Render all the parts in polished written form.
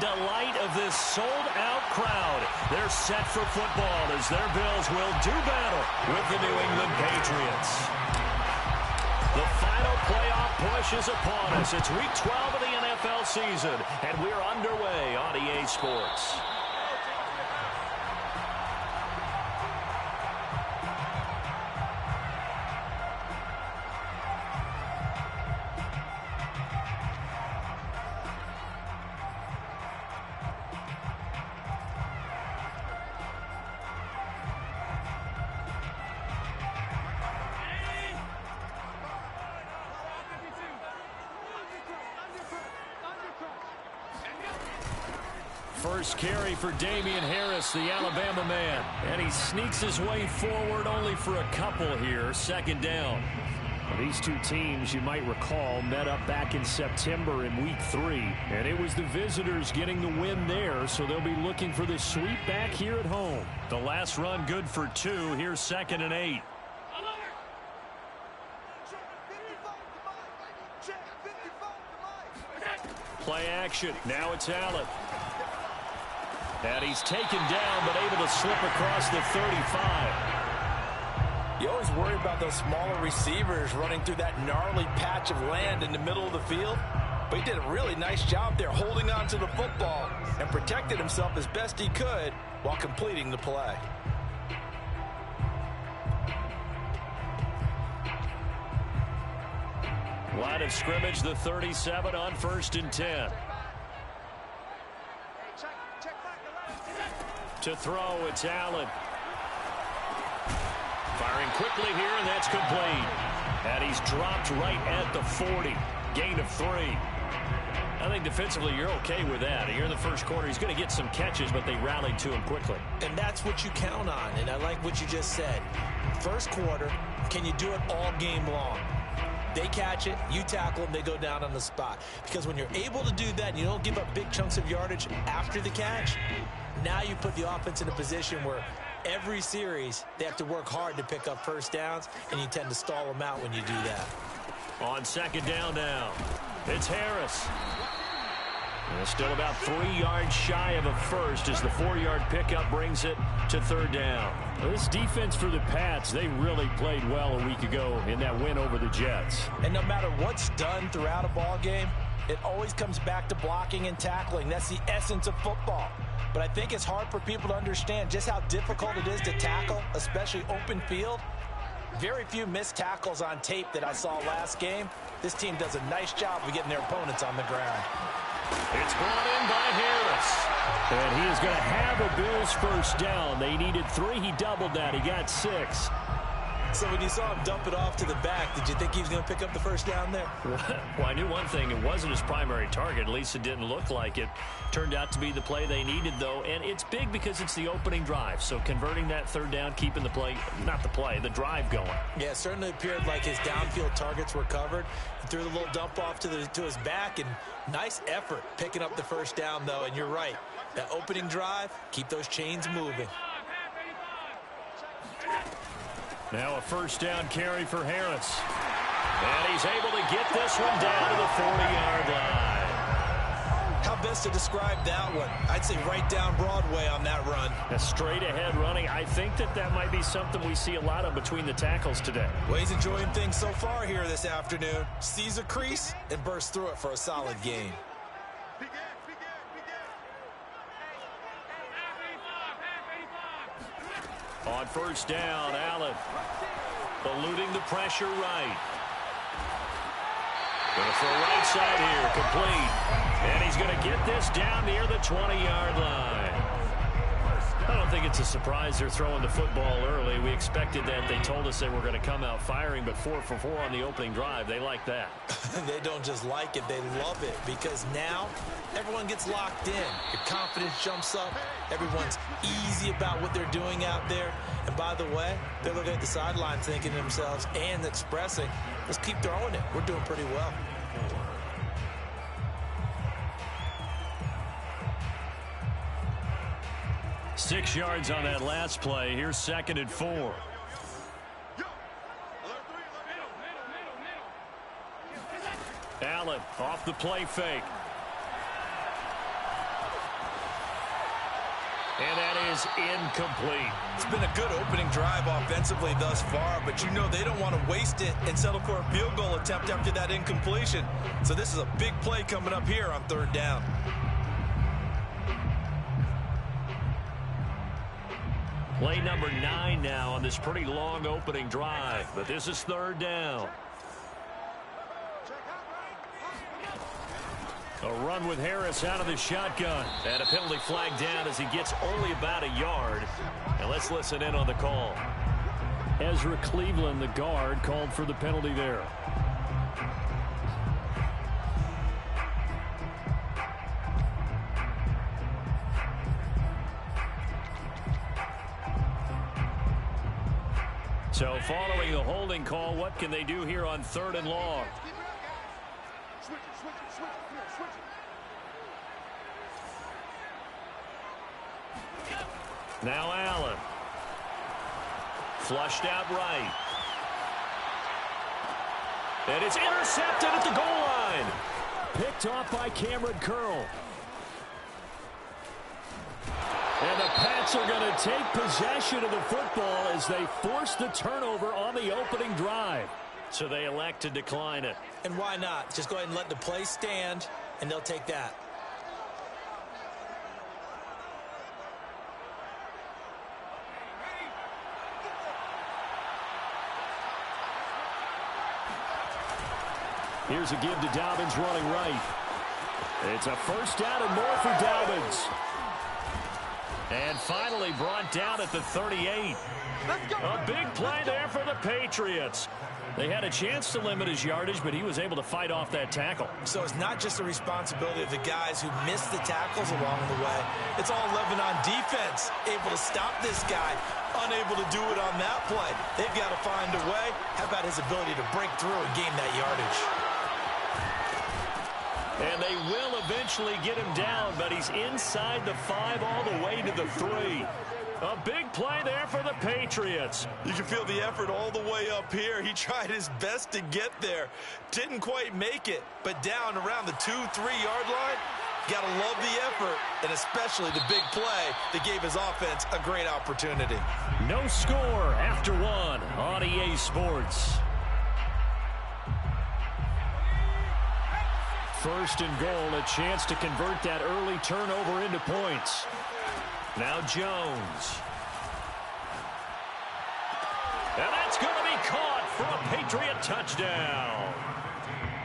delight of this sold-out crowd. They're set for football as their Bills will do battle with the New England Patriots. The final playoff push is upon us. It's Week 12 of the NFL season, and we're underway on EA Sports. First carry for Damien Harris, the Alabama man. And he sneaks his way forward only for a couple here. Second down. These two teams, you might recall, met up back in September in Week 3. And it was the visitors getting the win there, so they'll be looking for the sweep back here at home. The last run good for 2. Here's 2nd and 8. Play action. Now it's Allen. And he's taken down, but able to slip across the 35. You always worry about those smaller receivers running through that gnarly patch of land in the middle of the field. But he did a really nice job there holding on to the football and protected himself as best he could while completing the play. Line of scrimmage, the 37 on 1st and 10. To throw, it's Allen. Firing quickly here, and that's complete. And he's dropped right at the 40. Gain of 3. I think defensively you're okay with that. Here in the first quarter, he's going to get some catches, but they rallied to him quickly. And that's what you count on, and I like what you just said. First quarter, can you do it all game long? They catch it, you tackle them, they go down on the spot. Because when you're able to do that and you don't give up big chunks of yardage after the catch, now you put the offense in a position where every series they have to work hard to pick up first downs, and you tend to stall them out when you do that. On 2nd down now, it's Harris. And still about 3 yards shy of a first as the 4-yard pickup brings it to 3rd down. This defense for the Pats, they really played well a week ago in that win over the Jets. And no matter what's done throughout a ball game, it always comes back to blocking and tackling. That's the essence of football. But I think it's hard for people to understand just how difficult it is to tackle, especially open field. Very few missed tackles on tape that I saw last game. This team does a nice job of getting their opponents on the ground. It's brought in by Harris. And he is going to have a Bills first down. They needed 3. He doubled that. He got 6. So when you saw him dump it off to the back, did you think he was going to pick up the first down there? Well, I knew one thing. It wasn't his primary target. At least it didn't look like it. Turned out to be the play they needed, though. And it's big because it's the opening drive. So converting that 3rd down, keeping the play, not the play, the drive going. Yeah, it certainly appeared like his downfield targets were covered. He threw the little dump off to his back, and nice effort picking up the first down, though. And you're right. That opening drive, keep those chains moving. Now a first down carry for Harris. And he's able to get this one down to the 40-yard line. How best to describe that one? I'd say right down Broadway on that run. A straight ahead running. I think that might be something we see a lot of between the tackles today. Well, he's enjoying things so far here this afternoon. Sees a crease and bursts through it for a solid gain. On first down, Allen eluding the pressure right. Going to throw right side here, complete. And he's going to get this down near the 20-yard line. I don't think it's a surprise they're throwing the football early. We expected that. They told us they were going to come out firing, but 4 for 4 on the opening drive. They like that. They don't just like it, they love it, because now everyone gets locked in. Your confidence jumps up. Everyone's easy about what they're doing out there. And by the way, they're looking at the sideline thinking to themselves and expressing, let's keep throwing it. We're doing pretty well. Six yards on that last play. Here's 2nd and 4. Allen off the play fake. And that is incomplete. It's been a good opening drive offensively thus far, but you know they don't want to waste it and settle for a field goal attempt after that incompletion. So this is a big play coming up here on 3rd down. Play number 9 now on this pretty long opening drive, but this is 3rd down. A run with Harris out of the shotgun. And a penalty flag down as he gets only about a yard. And let's listen in on the call. Ezra Cleveland, the guard, called for the penalty there. So following the holding call, what can they do here on 3rd and long? Now Allen. Flushed out right. And it's intercepted at the goal line. Picked off by Cameron Curl. And the Pats are going to take possession of the football as they force the turnover on the opening drive. So they elect to decline it. And why not? Just go ahead and let the play stand, and they'll take that. Here's a give to Dobbins running right. It's a 1st down and more for Dobbins. And finally brought down at the 38. A big play there for the Patriots. They had a chance to limit his yardage, but he was able to fight off that tackle. So it's not just the responsibility of the guys who missed the tackles along the way. It's all Lebanon defense, able to stop this guy, unable to do it on that play. They've got to find a way. How about his ability to break through and gain that yardage? And they will eventually get him down, but he's inside the 5 all the way to the 3. A big play there for the Patriots. You can feel the effort all the way up here. He tried his best to get there. Didn't quite make it, but down around the 2-3-yard line. Got to love the effort, and especially the big play that gave his offense a great opportunity. No score after 1 on EA Sports. 1st and goal, a chance to convert that early turnover into points. Now Jones. And that's going to be caught for a Patriot touchdown.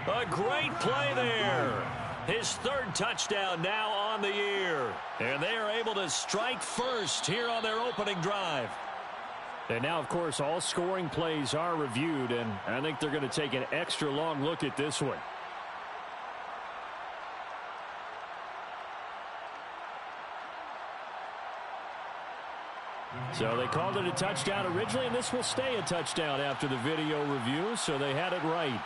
A great play there. His 3rd touchdown now on the year. And they are able to strike first here on their opening drive. And now, of course, all scoring plays are reviewed, and I think they're going to take an extra long look at this one. So they called it a touchdown originally, and this will stay a touchdown after the video review, so they had it right.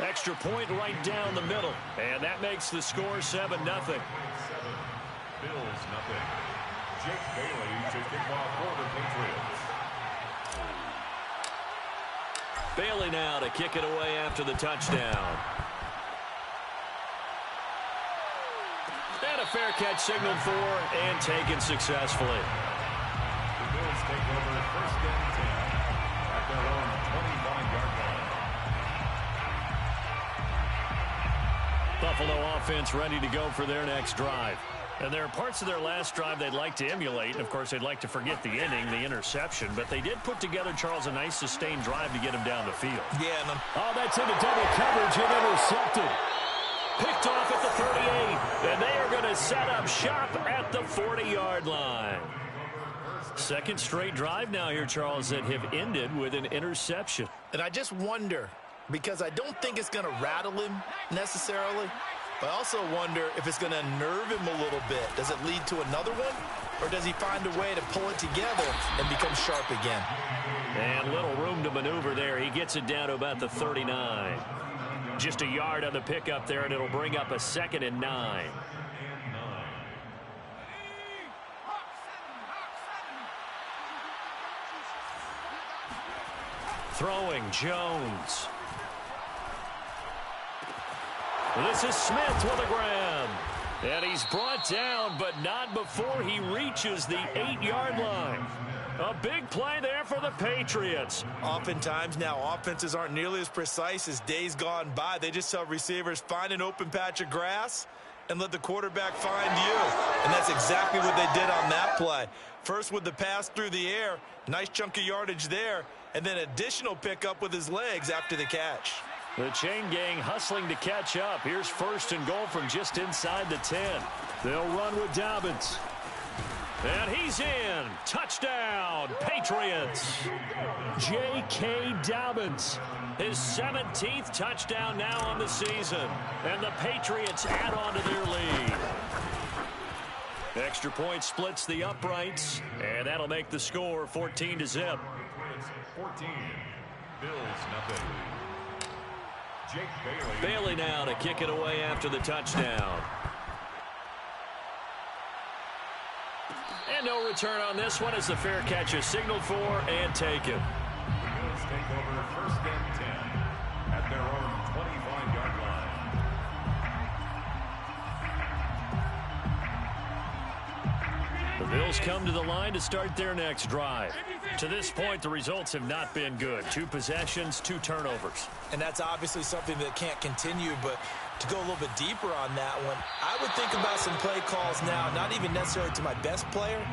Extra point right down the middle, and that makes the score 7-0. Bills nothing. Jake Bailey to kick off for the Patriots. Bailey now to kick it away after the touchdown. And a fair catch signaled for and taken successfully. The Bills take over 1st and 10 at their own 25-yard line. Buffalo offense ready to go for their next drive. And there are parts of their last drive they'd like to emulate. And, of course, they'd like to forget the ending, the interception. But they did put together, Charles, a nice sustained drive to get him down the field. Yeah, man. Oh, that's into double coverage and intercepted. Picked off at the 38. And they are going to set up shop at the 40-yard line. 2nd straight drive now here, Charles, that have ended with an interception. And I just wonder, because I don't think it's going to rattle him necessarily, but I also wonder if it's going to nerve him a little bit. Does it lead to another one? Or does he find a way to pull it together and become sharp again? And little room to maneuver there. He gets it down to about the 39. Just a yard on the pickup there, and it'll bring up a 2nd and 9. Throwing Jones. This is Smith with a grab. And he's brought down, but not before he reaches the 8-yard line. A big play there for the Patriots. Oftentimes now, offenses aren't nearly as precise as days gone by. They just tell receivers, find an open patch of grass and let the quarterback find you. And that's exactly what they did on that play. First with the pass through the air, nice chunk of yardage there, and then additional pickup with his legs after the catch. The chain gang hustling to catch up. Here's 1st and goal from just inside the 10. They'll run with Dobbins. And he's in. Touchdown, Patriots. J.K. Dobbins. His 17th touchdown now on the season. And the Patriots add on to their lead. Extra point splits the uprights. And that'll make the score 14-0. 14. Bills nothing. Jake Bailey. Bailey now to kick it away after the touchdown. And no return on this one as the fair catch is signaled for and taken. The Bills take over 1st and 10 at their own 25-yard line. The Bills come to the line to start their next drive. To this point, the results have not been good. 2 possessions, 2 turnovers. And that's obviously something that can't continue, but to go a little bit deeper on that one, I would think about some play calls now, not even necessarily to my best player,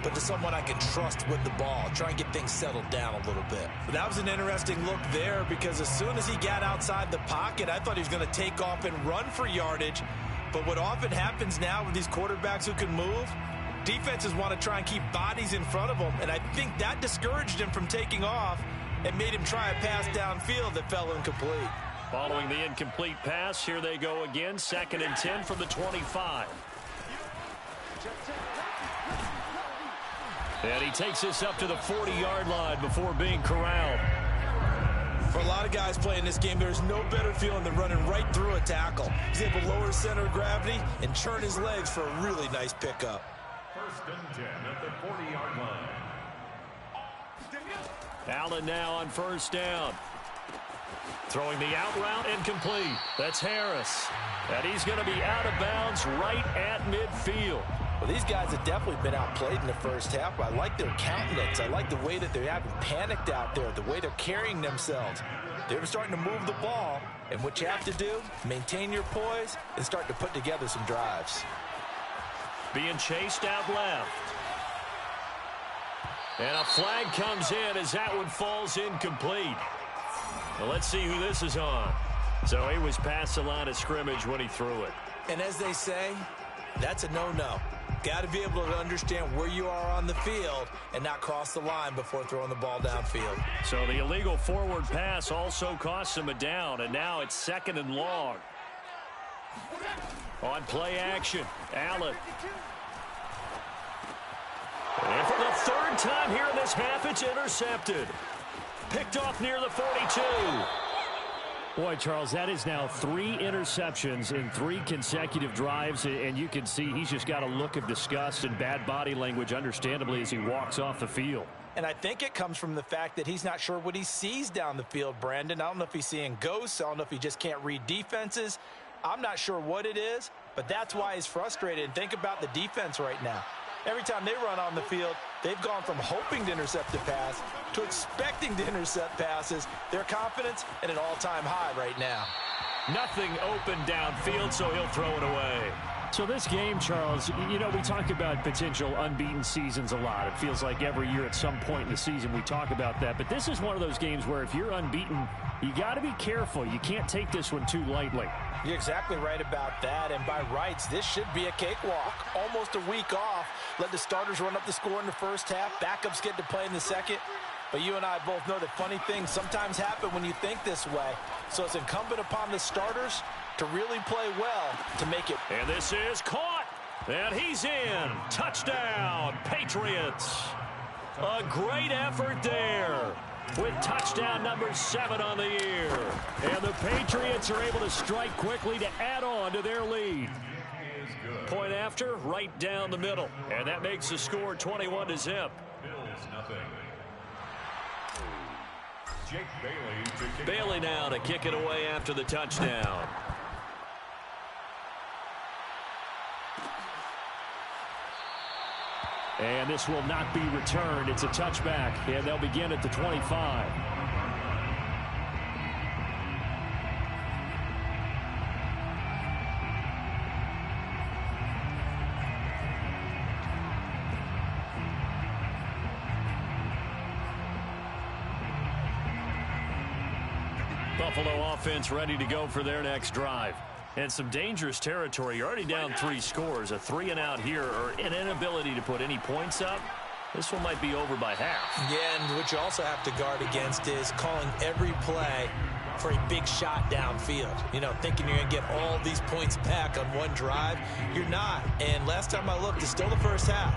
but to someone I can trust with the ball, try and get things settled down a little bit. But that was an interesting look there because as soon as he got outside the pocket, I thought he was going to take off and run for yardage. But what often happens now with these quarterbacks who can move, defenses want to try and keep bodies in front of them, and I think that discouraged him from taking off and made him try a pass downfield that fell incomplete. Following the incomplete pass, here they go again. 2nd and 10 from the 25. And he takes this up to the 40-yard line before being corralled. For a lot of guys playing this game, there's no better feeling than running right through a tackle. He's able to lower his center of gravity and churn his legs for a really nice pickup. 1st and 10 at the 40-yard line. Allen now on 1st down. Throwing the out route incomplete. That's Harris. And he's going to be out of bounds right at midfield. Well, these guys have definitely been outplayed in the first half. I like their countenance. I like the way that they haven't panicked out there, the way they're carrying themselves. They're starting to move the ball, and what you have to do, maintain your poise and start to put together some drives. Being chased out left. And a flag comes in as that one falls incomplete. Well, let's see who this is on. So he was past the line of scrimmage when he threw it. And as they say, that's a no-no. Got to be able to understand where you are on the field and not cross the line before throwing the ball downfield. So the illegal forward pass also costs him a down, and now it's 2nd and long. On play action, Allen. And for the 3rd time here in this half, it's intercepted. Picked off near the 42. Boy, Charles, that is now 3 interceptions in 3 consecutive drives, and you can see he's just got a look of disgust and bad body language, understandably, as he walks off the field. And I think it comes from the fact that he's not sure what he sees down the field, Brandon. I don't know if he's seeing ghosts. I don't know if he just can't read defenses. I'm not sure what it is, but that's why he's frustrated. And think about the defense right now. Every time they run on the field, they've gone from hoping to intercept a pass to expecting to intercept passes. Their confidence at an all-time high right now. Nothing open downfield, so he'll throw it away. So this game, Charles, you know, we talk about potential unbeaten seasons a lot. It feels like every year at some point in the season we talk about that. But this is one of those games where if you're unbeaten, you got to be careful. You can't take this one too lightly. You're exactly right about that. And by rights, this should be a cakewalk. Almost a week off. Let the starters run up the score in the first half. Backups get to play in the second. But you and I both know that funny things sometimes happen when you think this way. So it's incumbent upon the starters to really play well to make it. And this is caught. And he's in. Touchdown, Patriots. A great effort there with touchdown number 7 on the year. And the Patriots are able to strike quickly to add on to their lead. Point after, right down the middle. And that makes the score 21-0. Bills nothing. Jake Bailey to kick Bailey now to kick it away after the touchdown. And this will not be returned. It's a touchback, and they'll begin at the 25. Buffalo offense ready to go for their next drive. And some dangerous territory. You're already down 3 scores. A 3-and-out here or an inability to put any points up. This one might be over by half. Yeah, and what you also have to guard against is calling every play for a big shot downfield. You know, thinking you're going to get all these points back on one drive. You're not. And last time I looked, it's still the first half.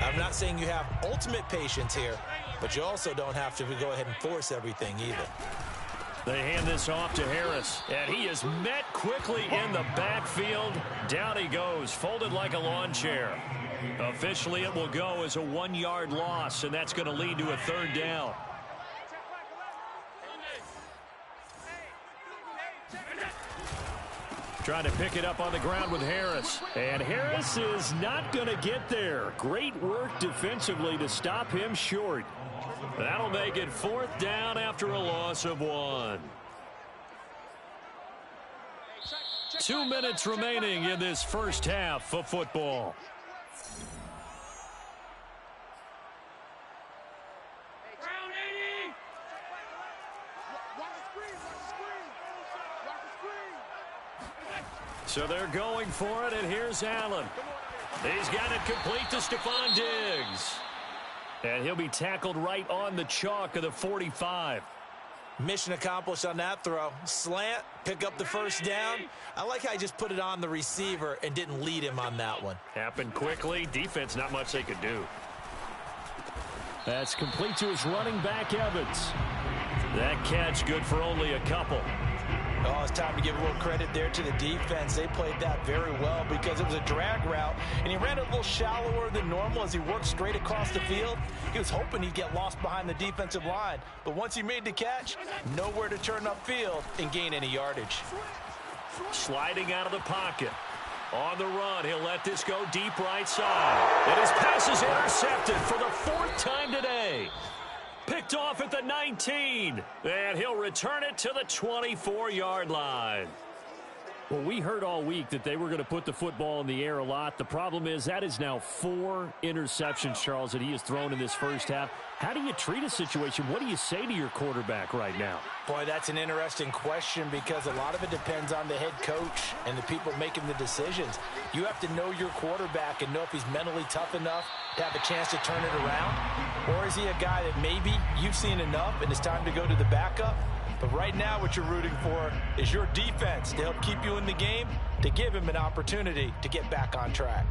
I'm not saying you have ultimate patience here, but you also don't have to go ahead and force everything either. They hand this off to Harris, and he is met quickly in the backfield. Down he goes, folded like a lawn chair. Officially, it will go as a 1-yard loss, and that's going to lead to a 3rd down. Trying to pick it up on the ground with Harris. And Harris is not going to get there. Great work defensively to stop him short. That'll make it 4th down after a loss of 1. 2 minutes remaining in this first half of football. So they're going for it, and here's Allen. He's got it complete to Stephon Diggs. And he'll be tackled right on the chalk of the 45. Mission accomplished on that throw. Slant, pick up the first down. I like how he just put it on the receiver and didn't lead him on that one. Happened quickly. Defense, not much they could do. That's complete to his running back, Evans. That catch good for only a couple. Oh, it's time to give a little credit there to the defense. They played that very well because it was a drag route, and he ran it a little shallower than normal as he worked straight across the field. He was hoping he'd get lost behind the defensive line, but once he made the catch, nowhere to turn upfield and gain any yardage. Sliding out of the pocket. On the run, he'll let this go deep right side. And his pass is intercepted for the 4th time today. Picked off at the 19, and he'll return it to the 24-yard line. Well, we heard all week that they were going to put the football in the air a lot. The problem is that is now 4 interceptions, Charles, that he has thrown in this first half. How do you treat a situation? What do you say to your quarterback right now? Boy, that's an interesting question because a lot of it depends on the head coach and the people making the decisions. You have to know your quarterback and know if he's mentally tough enough to have a chance to turn it around. Or is he a guy that maybe you've seen enough and it's time to go to the backup? But right now what you're rooting for is your defense to help keep you in the game, to give him an opportunity to get back on track.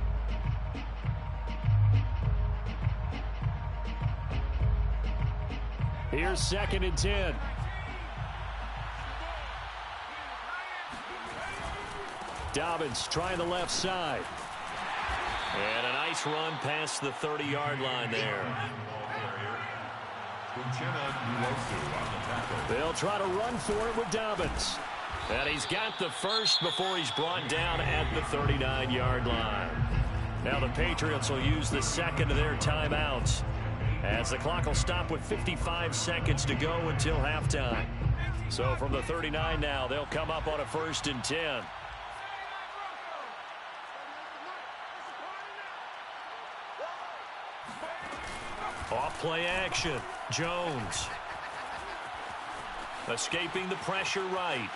Here's 2nd and 10. Dobbins trying the left side. And a nice run past the 30-yard line there. They'll try to run for it with Dobbins. And he's got the first before he's brought down at the 39-yard line. Now the Patriots will use the 2nd of their timeouts, as the clock will stop with 55 seconds to go until halftime. So from the 39 now, they'll come up on a 1st and 10. Off play action. Jones. Escaping the pressure right.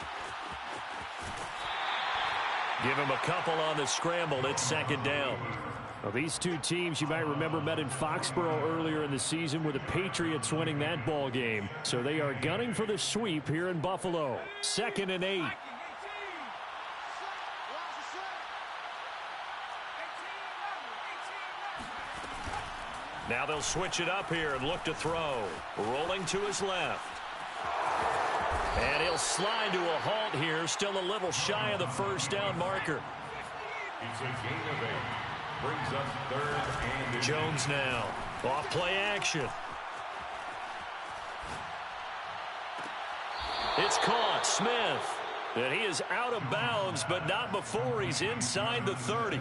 Give him a couple on the scramble. It's 2nd down. Well, these two teams, you might remember, met in Foxborough earlier in the season with the Patriots winning that ball game. So they are gunning for the sweep here in Buffalo. 2nd and 8. Now they'll switch it up here and look to throw. Rolling to his left. And he'll slide to a halt here. Still a little shy of the 1st down marker. It's a gain of 8. Brings us 3rd and Jones now. Off play action. It's caught. Smith. And he is out of bounds, but not before he's inside the 30.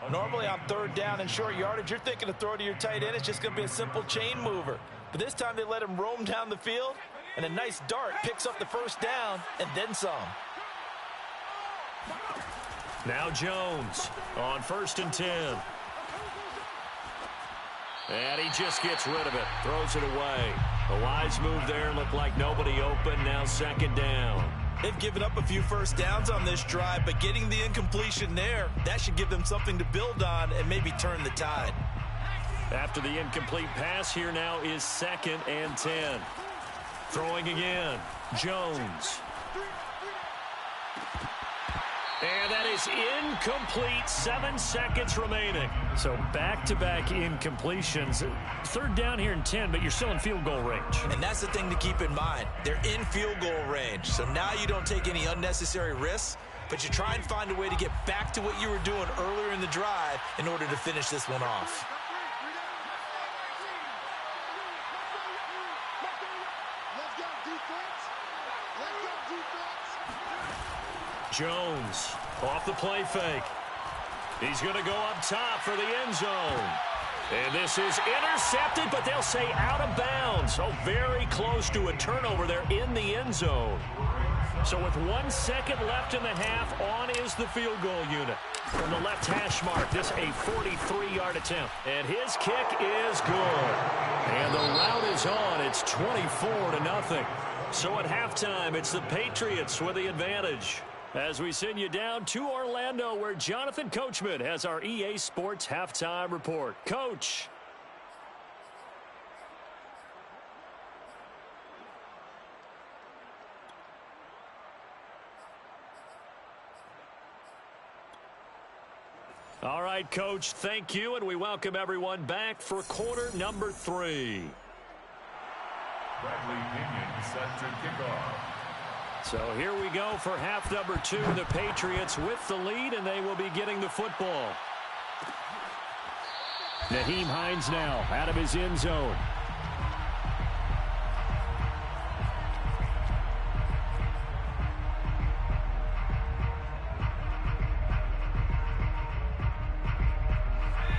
Normally on third down and short yardage, you're thinking to throw to your tight end. It's just going to be a simple chain mover. But this time they let him roam down the field, and a nice dart picks up the first down and then some. Now Jones on 1st and 10. And he just gets rid of it, throws it away. A wise move there, looked like nobody open, now 2nd down. They've given up a few first downs on this drive, but getting the incompletion there, that should give them something to build on and maybe turn the tide. After the incomplete pass, here now is 2nd and 10. Throwing again, Jones. And that is incomplete, 7 seconds remaining. So back-to-back incompletions. 3rd down here and 10, but you're still in field goal range. And that's the thing to keep in mind. They're in field goal range. So now you don't take any unnecessary risks, but you try and find a way to get back to what you were doing earlier in the drive in order to finish this one off. Jones off the play fake. He's going to go up top for the end zone. And this is intercepted, but they'll say out of bounds. So very close to a turnover there in the end zone. So with 1 second left in the half, on is the field goal unit. From the left hash mark, this a 43-yard attempt. And his kick is good. And the route is on. It's 24-0. So at halftime, it's the Patriots with the advantage. As we send you down to Orlando, where Jonathan Coachman has our EA Sports Halftime Report. Coach. All right, Coach, thank you, and we welcome everyone back for quarter number 3. Bradley Pinion set to kick off. So here we go for half number 2. The Patriots with the lead, and they will be getting the football. Nyheim Hines now out of his end zone.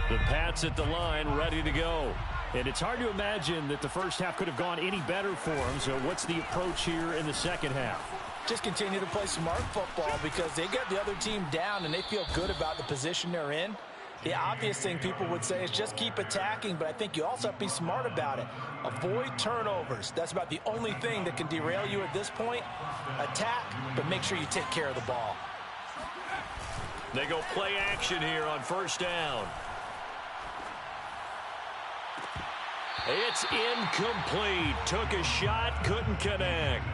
The Pats at the line, ready to go. And it's hard to imagine that the first half could have gone any better for them. So what's the approach here in the second half? Just continue to play smart football because they got the other team down and they feel good about the position they're in. The obvious thing people would say is just keep attacking, but I think you also have to be smart about it. Avoid turnovers. That's about the only thing that can derail you at this point. Attack, but make sure you take care of the ball. They go play action here on 1st down. It's incomplete. Took a shot, couldn't connect.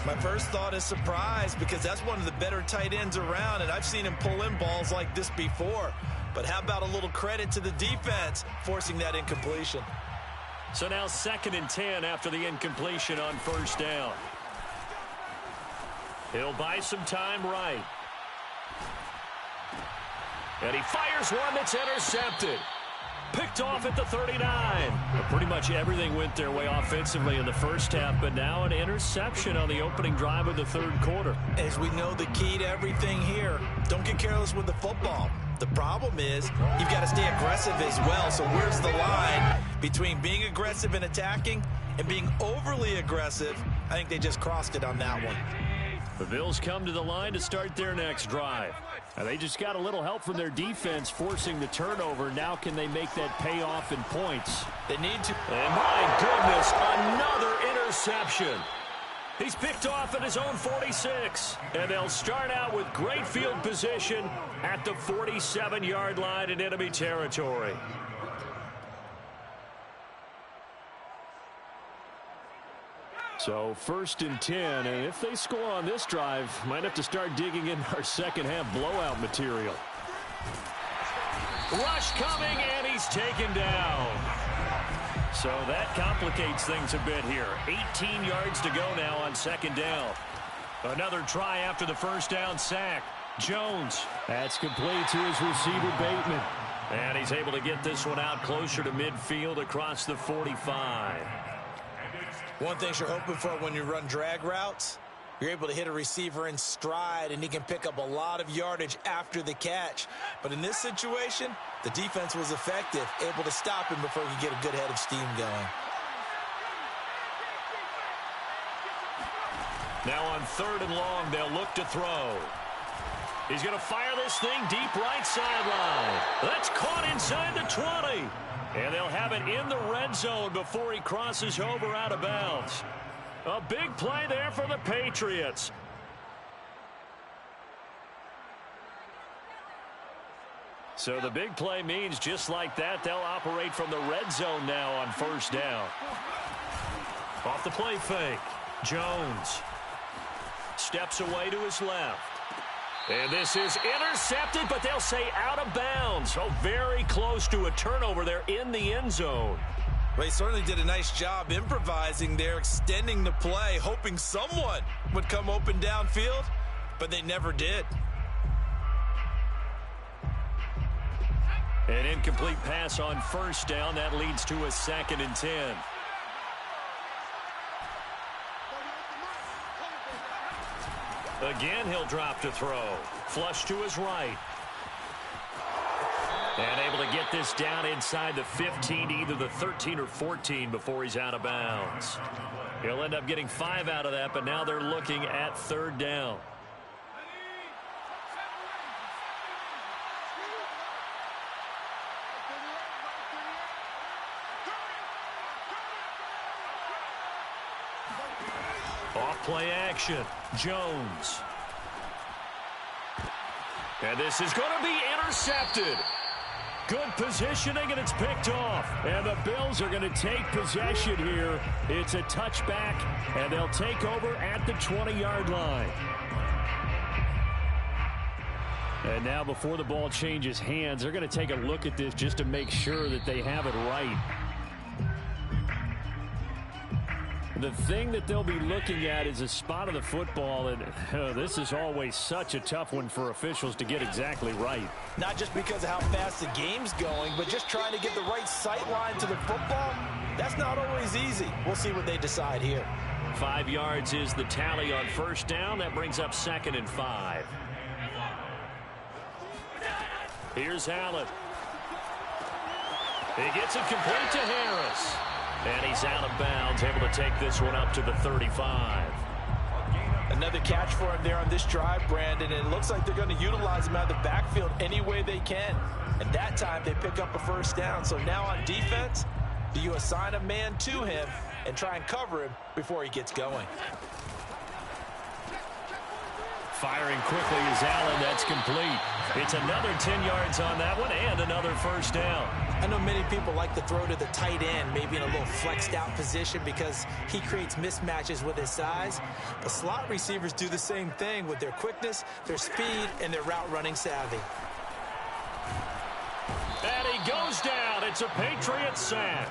My first thought is surprise because that's one of the better tight ends around, and I've seen him pull in balls like this before. But how about a little credit to the defense forcing that incompletion? So now 2nd and 10 after the incompletion on 1st down. He'll buy some time right. And he fires one that's intercepted. Picked off at the 39. But pretty much everything went their way offensively in the first half, but now an interception on the opening drive of the 3rd quarter. As we know, the key to everything here, don't get careless with the football. The problem is you've got to stay aggressive as well. So where's the line between being aggressive and attacking and being overly aggressive? I think they just crossed it on that one. The Bills come to the line to start their next drive. Now they just got a little help from their defense forcing the turnover. Now can they make that pay off in points? They need to. And my goodness, another interception. He's picked off at his own 46. And they'll start out with great field position at the 47-yard line in enemy territory. So 1st and 10, and if they score on this drive, might have to start digging in our second half blowout material. Rush coming, and he's taken down. So that complicates things a bit here. 18 yards to go now on 2nd down. Another try after the 1st down sack. Jones. That's complete to his receiver, Bateman. And he's able to get this one out closer to midfield across the 45. One thing you're hoping for when you run drag routes, you're able to hit a receiver in stride, and he can pick up a lot of yardage after the catch. But in this situation, the defense was effective, able to stop him before he could get a good head of steam going. Now on 3rd and long, they'll look to throw. He's going to fire this thing deep right sideline. That's caught inside the 20. And they'll have it in the red zone before he crosses over out of bounds. A big play there for the Patriots. So the big play means just like that, they'll operate from the red zone now on 1st down. Off the play fake, Jones steps away to his left. And this is intercepted, but they'll say out of bounds. So very close to a turnover there in the end zone. Well, he certainly did a nice job improvising there, extending the play, hoping someone would come open downfield, but they never did. An incomplete pass on 1st down. That leads to a 2nd and 10. Again, he'll drop to throw. Flush to his right. And able to get this down inside the 15, either the 13 or 14 before he's out of bounds. He'll end up getting 5 out of that, but now they're looking at 3rd down. Off play action, Jones. And this is going to be intercepted. Good positioning, and it's picked off. And the Bills are going to take possession here. It's a touchback, and they'll take over at the 20-yard line. And now before the ball changes hands, they're going to take a look at this just to make sure that they have it right. The thing that they'll be looking at is a spot of the football, and this is always such a tough one for officials to get exactly right. Not just because of how fast the game's going, but just trying to get the right sight line to the football. That's not always easy. We'll see what they decide here. 5 yards is the tally on 1st down. That brings up 2nd and 5. Here's Allen. He gets it complete to Harris. And he's out of bounds, able to take this one up to the 35. Another catch for him there on this drive, Brandon, and it looks like they're going to utilize him out of the backfield any way they can. And that time they pick up a 1st down. So now on defense, do you assign a man to him and try and cover him before he gets going? Firing quickly is Allen. That's complete. It's another 10 yards on that one and another 1st down. I know many people like to throw to the tight end, maybe in a little flexed out position because he creates mismatches with his size. But slot receivers do the same thing with their quickness, their speed, and their route running savvy. And he goes down. It's a Patriot sack.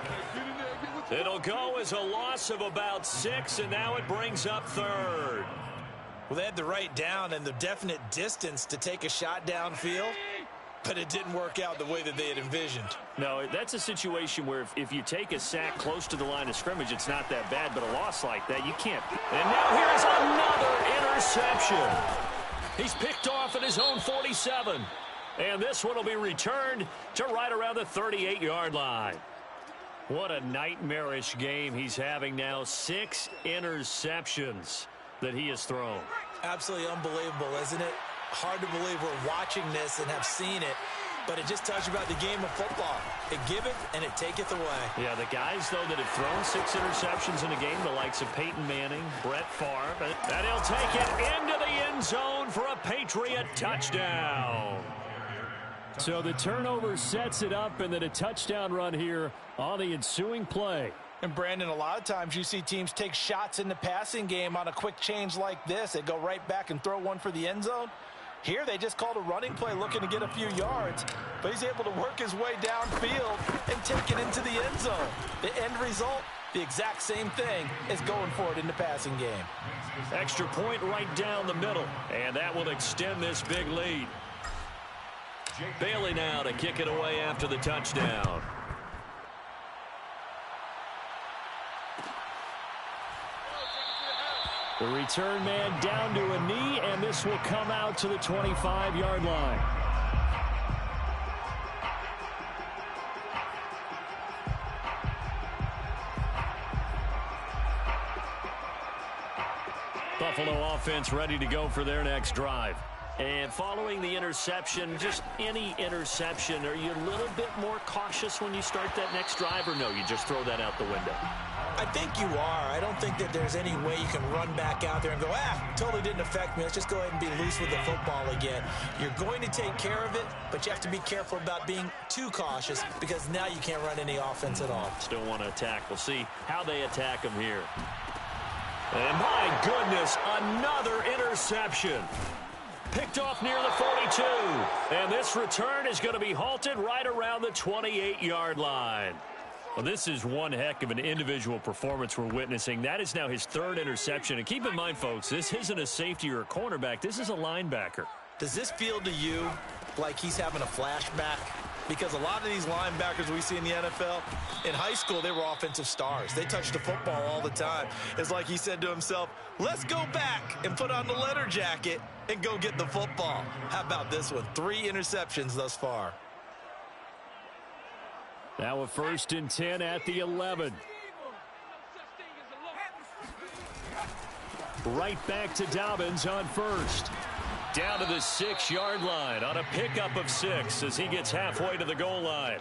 It'll go as a loss of about 6, and now it brings up 3rd. Well, they had the right down and the definite distance to take a shot downfield, but it didn't work out the way that they had envisioned. No, that's a situation where if you take a sack close to the line of scrimmage, it's not that bad, but a loss like that, you can't. And now here's another interception. He's picked off at his own 47. And this one will be returned to right around the 38-yard line. What a nightmarish game he's having now. 6 interceptions that he has thrown. Absolutely unbelievable, isn't it? Hard to believe we're watching this and have seen it, but it just tells you about the game of football. It giveth and it taketh away. Yeah, the guys, though, that have thrown 6 interceptions in a game, the likes of Peyton Manning, Brett Favre, and he'll take it into the end zone for a Patriot touchdown. So the turnover sets it up, and then a touchdown run here on the ensuing play. And, Brandon, a lot of times you see teams take shots in the passing game on a quick change like this. They go right back and throw one for the end zone. Here they just called a running play looking to get a few yards, but he's able to work his way downfield and take it into the end zone. The end result, the exact same thing as going for it in the passing game. Extra point right down the middle, and that will extend this big lead. Bailey now to kick it away after the touchdown. The return man down to a knee, and this will come out to the 25-yard line. Buffalo offense ready to go for their next drive. And following the interception, just any interception, are you a little bit more cautious when you start that next drive, or no, you just throw that out the window? I think you are. I don't think that there's any way you can run back out there and go, totally didn't affect me. Let's just go ahead and be loose with the football again. You're going to take care of it, but you have to be careful about being too cautious because now you can't run any offense at all. Still want to attack. We'll see how they attack him here. And my goodness, another interception. Picked off near the 42. And this return is going to be halted right around the 28-yard line. Well, this is one heck of an individual performance we're witnessing. That is now his third interception. And keep in mind, folks, this isn't a safety or a cornerback. This is a linebacker. Does this feel to you like he's having a flashback? Because a lot of these linebackers we see in the NFL, in high school, they were offensive stars. They touched the football all the time. It's like he said to himself, let's go back and put on the leather jacket and go get the football. How about this one? 3 interceptions thus far. Now a 1st and 10 at the 11. Right back to Dobbins on 1st. Down to the 6-yard line on a pickup of 6 as he gets halfway to the goal line.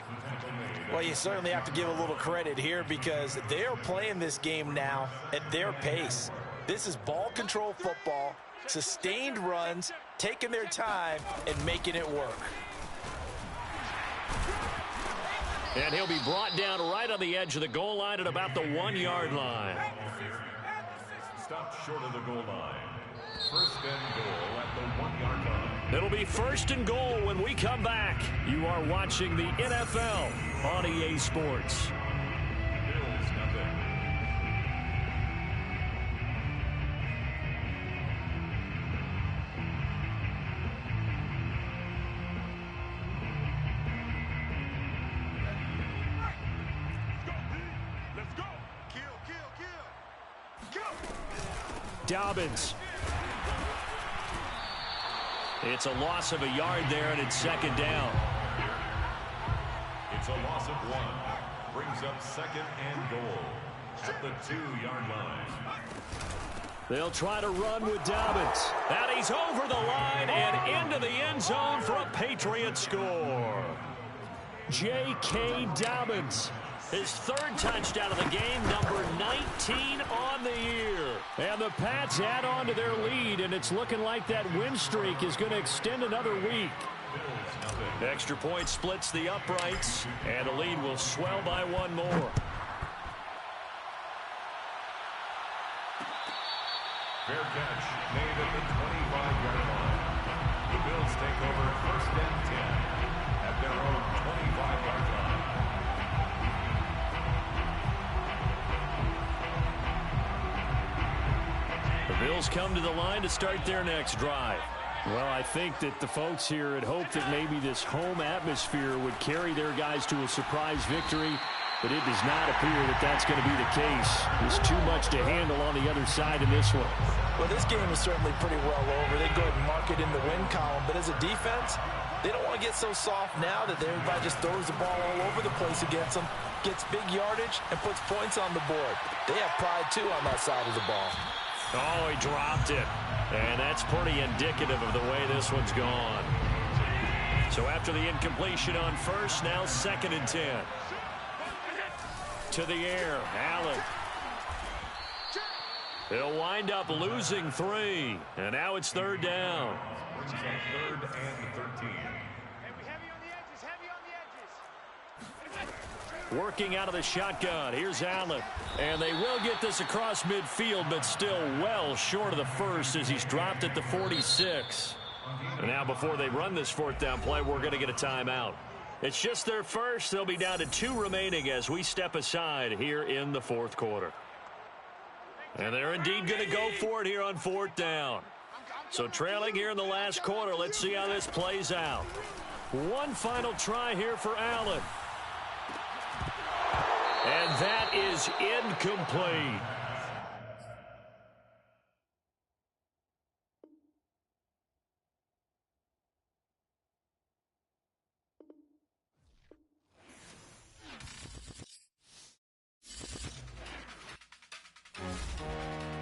Well, you certainly have to give a little credit here because they're playing this game now at their pace. This is ball control football, sustained runs, taking their time, and making it work. And he'll be brought down right on the edge of the goal line at about the 1-yard line. Stop short of the goal line. 1st and goal at the 1-yard line. It'll be 1st and goal when we come back. You are watching the NFL on EA Sports. Bills nothing. Let's go. Kill. Dobbins. It's a loss of a yard there, and it's 2nd down. It's a loss of 1. Brings up 2nd and goal at the 2-yard line. They'll try to run with Dobbins. And he's over the line and into the end zone for a Patriot score. J.K. Dobbins. His 3rd touchdown of the game, number 19 on the year. And the Pats add on to their lead, and it's looking like that win streak is going to extend another week. Extra point splits the uprights, and the lead will swell by 1 more. Fair catch made at the 25-yard line. The Bills take over 1st and 10 at their own 25-yard line. The Bills come to the line to start their next drive. Well, I think that the folks here had hoped that maybe this home atmosphere would carry their guys to a surprise victory, but it does not appear that that's going to be the case. There's too much to handle on the other side in this one. Well, this game is certainly pretty well over. They go ahead and mark it in the win column, but as a defense, they don't want to get so soft now that everybody just throws the ball all over the place against them, gets big yardage, and puts points on the board. They have pride, too, on that side of the ball. Oh, he dropped it. And that's pretty indicative of the way this one's gone. So after the incompletion on 1st, now 2nd and 10. To the air, Allen. He'll wind up losing 3. And now it's 3rd down. Brings up 3rd and 13. Working out of the shotgun. Here's Allen. And they will get this across midfield, but still well short of the 1st as he's dropped at the 46. And now before they run this 4th down play, we're going to get a timeout. It's just their 1st. They'll be down to 2 remaining as we step aside here in the 4th quarter. And they're indeed going to go for it here on 4th down. So trailing here in the last quarter, let's see how this plays out. One final try here for Allen. And that is incomplete.